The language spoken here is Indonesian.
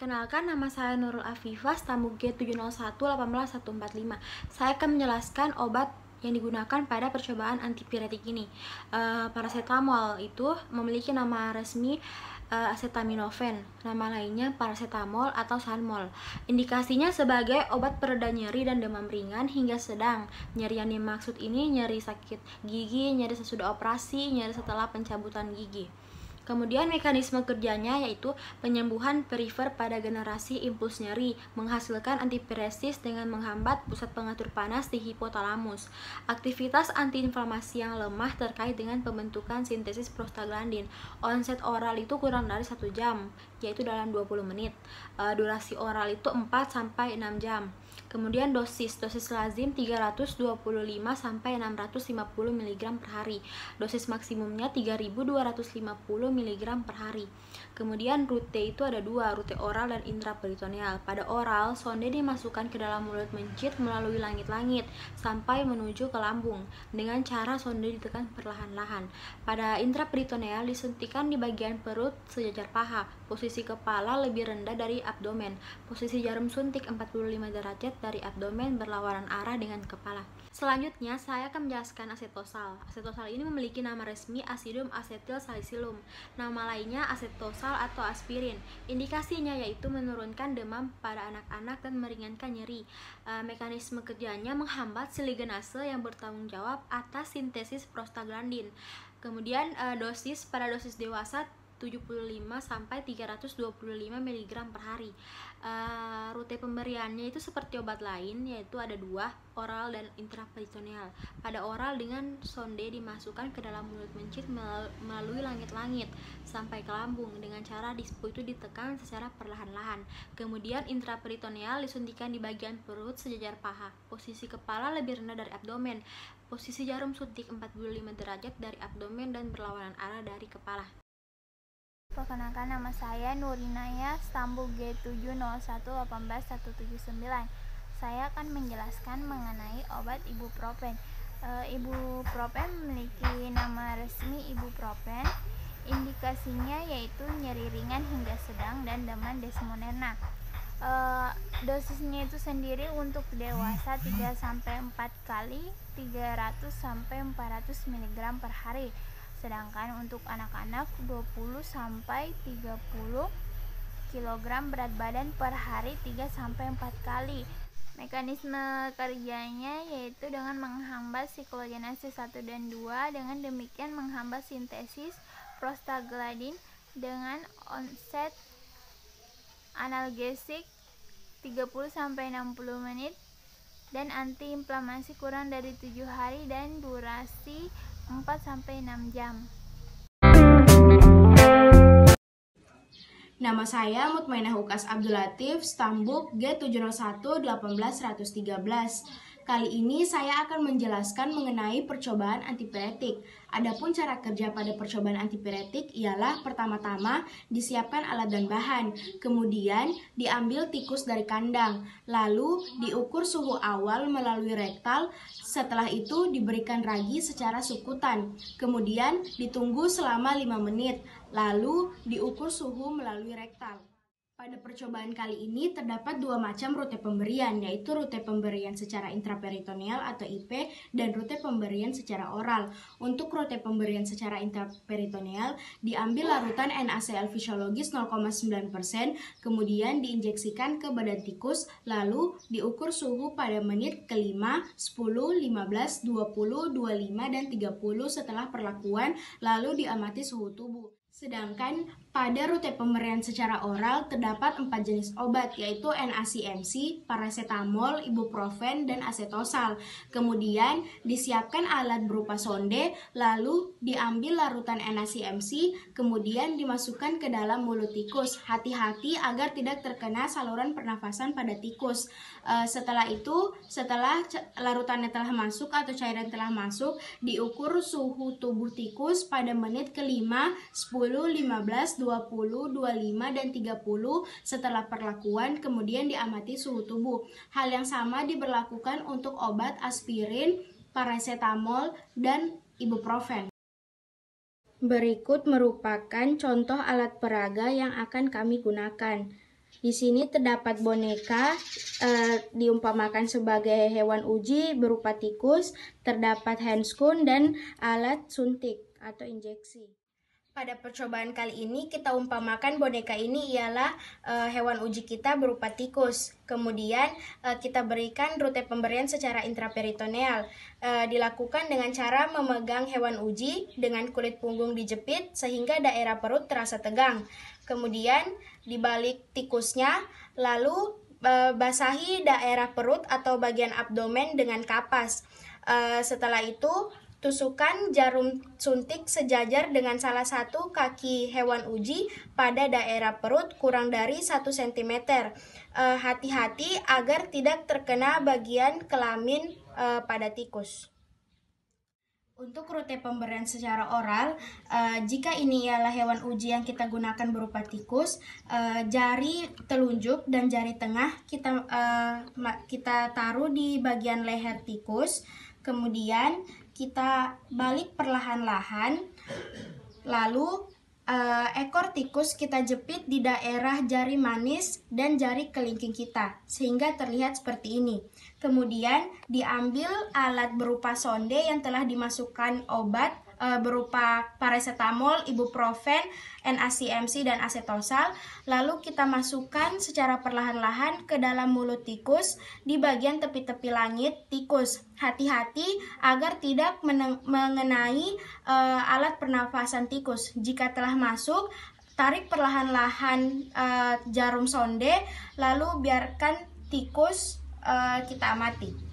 Perkenalkan, nama saya Nurul Afifah, stambuk G701-18145. Saya akan menjelaskan obat yang digunakan pada percobaan antipiretik ini. Paracetamol itu memiliki nama resmi acetaminophen, nama lainnya paracetamol atau Sanmol. Indikasinya sebagai obat pereda nyeri dan demam ringan hingga sedang. Nyeri yang dimaksud ini nyeri sakit gigi, nyeri sesudah operasi, nyeri setelah pencabutan gigi. Kemudian mekanisme kerjanya yaitu penyembuhan perifer pada generasi impuls nyeri, menghasilkan antipiresis dengan menghambat pusat pengatur panas di hipotalamus. Aktivitas antiinflamasi yang lemah terkait dengan pembentukan sintesis prostaglandin. Onset oral itu kurang dari 1 jam, yaitu dalam 20 menit. Durasi oral itu 4-6 jam. Kemudian dosis lazim 325 sampai 650 mg per hari. Dosis maksimumnya 3250 mg per hari. Kemudian rute itu ada 2, rute oral dan intraperitoneal. Pada oral, sonde dimasukkan ke dalam mulut mencit melalui langit-langit sampai menuju ke lambung dengan cara sonde ditekan perlahan-lahan. Pada intraperitoneal disuntikan di bagian perut sejajar paha. Posisi kepala lebih rendah dari abdomen. Posisi jarum suntik 45 derajat dari abdomen berlawanan arah dengan kepala. Selanjutnya, saya akan menjelaskan asetosal. Asetosal ini memiliki nama resmi asidum asetil salicilum. Nama lainnya asetosal atau aspirin. Indikasinya yaitu menurunkan demam pada anak-anak dan meringankan nyeri. Mekanisme kerjanya menghambat siligenase yang bertanggung jawab atas sintesis prostaglandin. Kemudian pada dosis dewasa 75 sampai 325 mg per hari. Rute pemberiannya itu seperti obat lain, yaitu ada 2, oral dan intraperitoneal. Pada oral dengan sonde dimasukkan ke dalam mulut mencit melalui langit-langit sampai ke lambung dengan cara dispu itu ditekan secara perlahan-lahan. Kemudian intraperitoneal disuntikan di bagian perut sejajar paha. Posisi kepala lebih rendah dari abdomen. Posisi jarum suntik 45 derajat dari abdomen dan berlawanan arah dari kepala. Perkenalkan, nama saya Nurinaya, stambuk G701-18179. Saya akan menjelaskan mengenai obat ibuprofen. Ibuprofen memiliki nama resmi ibuprofen. Indikasinya yaitu nyeri ringan hingga sedang dan demam desmonerna. Dosisnya itu sendiri untuk dewasa 3-4 kali 300-400 mg per hari. Sedangkan untuk anak-anak 20-30 kg berat badan per hari 3-4 kali. Mekanisme kerjanya yaitu dengan menghambat siklogenase 1 dan 2, dengan demikian menghambat sintesis prostaglandin dengan onset analgesik 30-60 menit dan antiinflamasi kurang dari 7 hari dan durasi 4-6 jam. Nama saya Mutmainah Ukas Abdul Latif, stambuk G701-18113. Kali ini saya akan menjelaskan mengenai percobaan antipiretik. Adapun cara kerja pada percobaan antipiretik ialah pertama-tama disiapkan alat dan bahan, kemudian diambil tikus dari kandang, lalu diukur suhu awal melalui rektal, setelah itu diberikan ragi secara sukutan, kemudian ditunggu selama 5 menit, lalu diukur suhu melalui rektal. Pada percobaan kali ini terdapat 2 macam rute pemberian, yaitu rute pemberian secara intraperitoneal atau IP dan rute pemberian secara oral. Untuk rute pemberian secara intraperitoneal diambil larutan NaCl fisiologis 0,9%, kemudian diinjeksikan ke badan tikus, lalu diukur suhu pada menit ke-5, 10, 15, 20, 25, dan 30 setelah perlakuan, lalu diamati suhu tubuh. Sedangkan pada rute pemberian secara oral terdapat 4 jenis obat, yaitu NaCMC, paracetamol, ibuprofen, dan asetosal. Kemudian disiapkan alat berupa sonde, lalu diambil larutan NaCMC, kemudian dimasukkan ke dalam mulut tikus. Hati-hati agar tidak terkena saluran pernafasan pada tikus. Setelah larutannya telah masuk atau cairan telah masuk, diukur suhu tubuh tikus pada menit ke-5, 10, 15, 20, 25, dan 30 setelah perlakuan, kemudian diamati suhu tubuh. Hal yang sama diberlakukan untuk obat aspirin, paracetamol, dan ibuprofen. Berikut merupakan contoh alat peraga yang akan kami gunakan. Di sini terdapat boneka diumpamakan sebagai hewan uji berupa tikus, terdapat handscoon dan alat suntik atau injeksi. Pada percobaan kali ini kita umpamakan boneka ini ialah hewan uji kita berupa tikus. Kemudian kita berikan rute pemberian secara intraperitoneal. Dilakukan dengan cara memegang hewan uji dengan kulit punggung dijepit sehingga daerah perut terasa tegang. Kemudian dibalik tikusnya, lalu basahi daerah perut atau bagian abdomen dengan kapas. Setelah itu tusukkan jarum suntik sejajar dengan salah satu kaki hewan uji pada daerah perut kurang dari 1 cm. Hati-hati agar tidak terkena bagian kelamin pada tikus. Untuk rute pemberian secara oral, jika ini ialah hewan uji yang kita gunakan berupa tikus, jari telunjuk dan jari tengah kita taruh di bagian leher tikus. Kemudian kita balik perlahan-lahan, lalu ekor tikus kita jepit di daerah jari manis dan jari kelingking kita sehingga terlihat seperti ini. Kemudian diambil alat berupa sonde yang telah dimasukkan obat berupa paracetamol, ibuprofen, NaCMC dan acetosal. Lalu kita masukkan secara perlahan-lahan ke dalam mulut tikus di bagian tepi-tepi langit tikus. Hati-hati agar tidak mengenai alat pernafasan tikus. Jika telah masuk, tarik perlahan-lahan jarum sonde, lalu biarkan tikus kita amati.